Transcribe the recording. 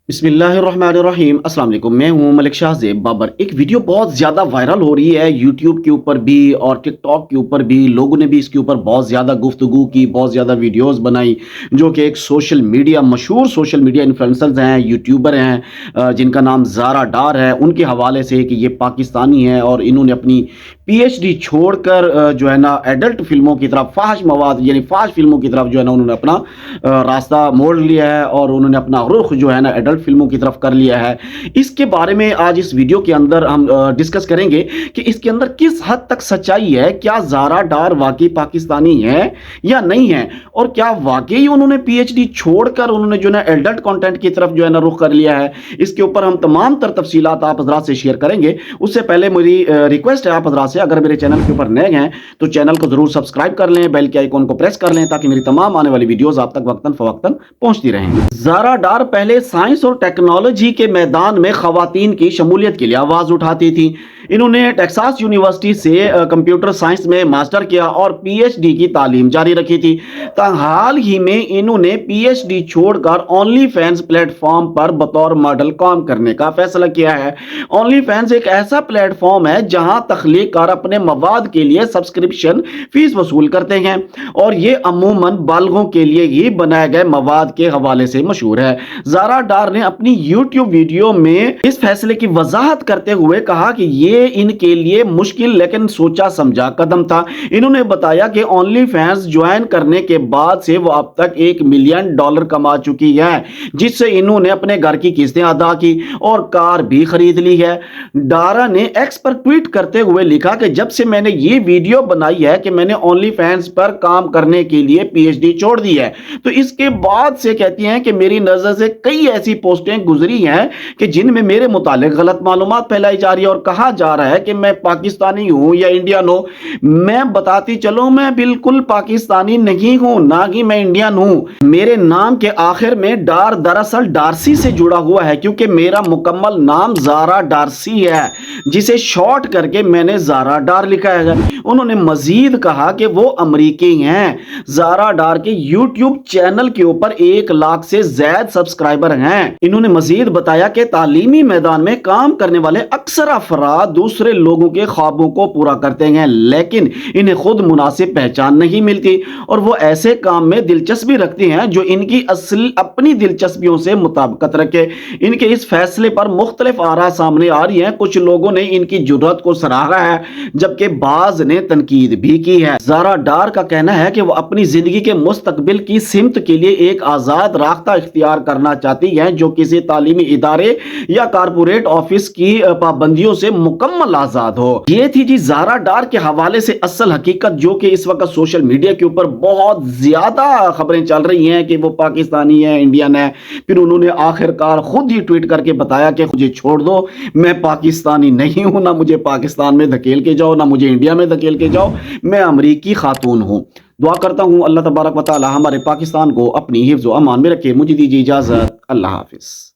بسم اللہ الرحمن الرحیم۔ السلام علیکم، میں ہوں ملک شاہ زیب بابر۔ ایک ویڈیو بہت زیادہ وائرل ہو رہی ہے یوٹیوب کے اوپر بھی اور ٹک ٹاک کے اوپر بھی۔ لوگوں نے بھی اس کے اوپر بہت زیادہ گفتگو کی، بہت زیادہ ویڈیوز بنائی، جو کہ ایک مشہور سوشل میڈیا انفلوئنسرز ہیں، یوٹیوبر ہیں، جن کا نام زارا ڈار ہے، ان کے حوالے سے کہ یہ پاکستانی ہے اور انہوں نے اپنی پی ایچ ڈی چھوڑ کر جو ہے نا ایڈلٹ فلموں کی طرف، فاحش مواد یعنی فاحش فلموں کی طرف جو ہے نا انہوں نے اپنا راستہ موڑ لیا ہے اور انہوں نے اپنا رخ جو ہے نا ایڈلٹ فلموں کی طرف کر لیا ہے۔ اس کے بارے میں آج اس ویڈیو کے اندر ہم ڈسکس کریں گے کہ اس کے اندر کس حد تک سچائی ہے، کیا زارا ڈار واقعی پاکستانی ہے یا نہیں ہے، اور کیا واقعی انہوں نے پی ایچ ڈی چھوڑ کر انہوں نے جو ہے نا ایڈلٹ کنٹینٹ کی طرف جو ہے نا رخ کر لیا ہے۔ اس کے اوپر ہم تمام تر تفصیلات آپ حضرات سے شیئر کریں گے۔ اس سے پہلے میری ریکویسٹ ہے آپ حضرات سے، اگر میرے چینل کے اوپر نئے ہیں تو چینل کو ضرور سبسکرائب کر لیں، بیل کے آئیکن کو پریس کر لیں تاکہ میری تمام آنے والی ویڈیوز آپ تک وقتاً فوقتاً پہنچتی رہیں۔ زارا ڈار پہلے سائنس اور ٹیکنالوجی کے میدان میں خواتین کی شمولیت کے لیے آواز اٹھاتی تھی۔ انہوں نے ٹیکساس یونیورسٹی سے کمپیوٹر سائنس میں ماسٹر کیا اور پی ایچ ڈی کی تعلیم جاری رکھی تھی۔ حال ہی میں انہوں نے پی ایچ ڈی چھوڑ کر اونلی فینس پلیٹ فارم پر بطور ماڈل کام کرنے کا فیصلہ کیا ہے۔ اونلی فینس ایک ایسا پلیٹ فارم ہے جہاں تخلیق کار اپنے مواد کے لیے سبسکرپشن فیس وصول کرتے ہیں اور یہ عموماً بالغوں کے لیے ہی بنائے گئے مواد کے حوالے سے مشہور ہے۔ زارا ڈار نے اپنی یوٹیوب ویڈیو میں اس فیصلے کی وضاحت کرتے ہوئے کہا کہ یہ ان کے لیے مشکل لیکن سوچا سمجھا قدم تھا۔ انہوں نے بتایا کہ اونلی فینس جوائن کرنے کے بعد سے وہ اب تک $1 ملین کما چکی ہے، جس سے انہوں نے اپنے گھر کی قسطیں ادا کی اور کار بھی خرید لی ہے۔ ڈارا نے ایکس پر ٹویٹ کرتے ہوئے لکھا کہ جب سے میں نے یہ ویڈیو بنائی ہے کہ میں نے اونلی فینس پر کام کرنے کے لیے پی ایچ ڈی چھوڑ دی ہے، تو اس کے بعد سے کہتی ہیں کہ میری نظر سے کئی ایسی پوسٹیں گزری ہیں کہ جن میں میرے متعلق غلط معلومات پھیلائی جا رہی ہے اور کہا جا رہا ہے کہ میں پاکستانی ہوں یا انڈین ہوں۔ میں بتاتی چلوں میں بالکل پاکستانی نہیں ہوں، نہ ہی میں انڈین ہوں۔ میرے نام کے آخر میں ڈار دراصل ڈارسی سے جڑا ہوا ہے کیونکہ میرا مکمل نام زارا ڈارسی ہے، جسے شارٹ کر کے میں نے زارا ڈار لکھا ہے۔ انہوں نے مزید کہا کہ وہ امریکی ہیں۔ زارا ڈار کے یوٹیوب چینل کے اوپر 1 لاکھ سے زائد سبسکرائبر ہیں۔ انہوں نے مزید بتایا کہ تعلیمی میدان میں کام کرنے والے اکثر افراد دوسرے لوگوں کے خوابوں کو پورا کرتے ہیں لیکن انہیں خود مناسب پہچان نہیں ملتی اور وہ ایسے کام میں دلچسپی رکھتے ہیں جو ان کی اپنی دلچسپیوں سے مطابقت رکھے۔ ان کے اس فیصلے پر مختلف آراء سامنے آ رہی ہیں۔ کچھ لوگوں نے ان کی جرات کو سراہا ہے جبکہ بعض نے تنقید بھی کی ہے۔ زارا ڈار کا کہنا ہے کہ وہ اپنی زندگی کے مستقبل کی سمت کے لیے ایک آزاد راستہ اختیار کرنا چاہتی ہے جو کسی تعلیمی ادارے یا کارپوریٹ آفس کی پابندیوں سے مکمل آزاد ہو۔ یہ تھی جی زارا ڈار کے حوالے سے اصل حقیقت، جو کہ اس وقت سوشل میڈیا کے اوپر بہت زیادہ خبریں چل رہی ہیں کہ وہ پاکستانی ہے، انڈین ہے۔ پھر انہوں نے آخر کار خود ہی ٹویٹ کر کے بتایا کہ مجھے چھوڑ دو، میں پاکستانی نہیں ہوں، نہ مجھے پاکستان میں دھکیل کے جاؤ، نہ مجھے انڈیا میں دھکیل کے جاؤ، میں امریکی خاتون ہوں۔ دعا کرتا ہوں اللہ تبارک و تعالی ہمارے پاکستان کو اپنی حفظ و امان میں رکھے۔ مجھے دیجیے اجازت، اللہ حافظ۔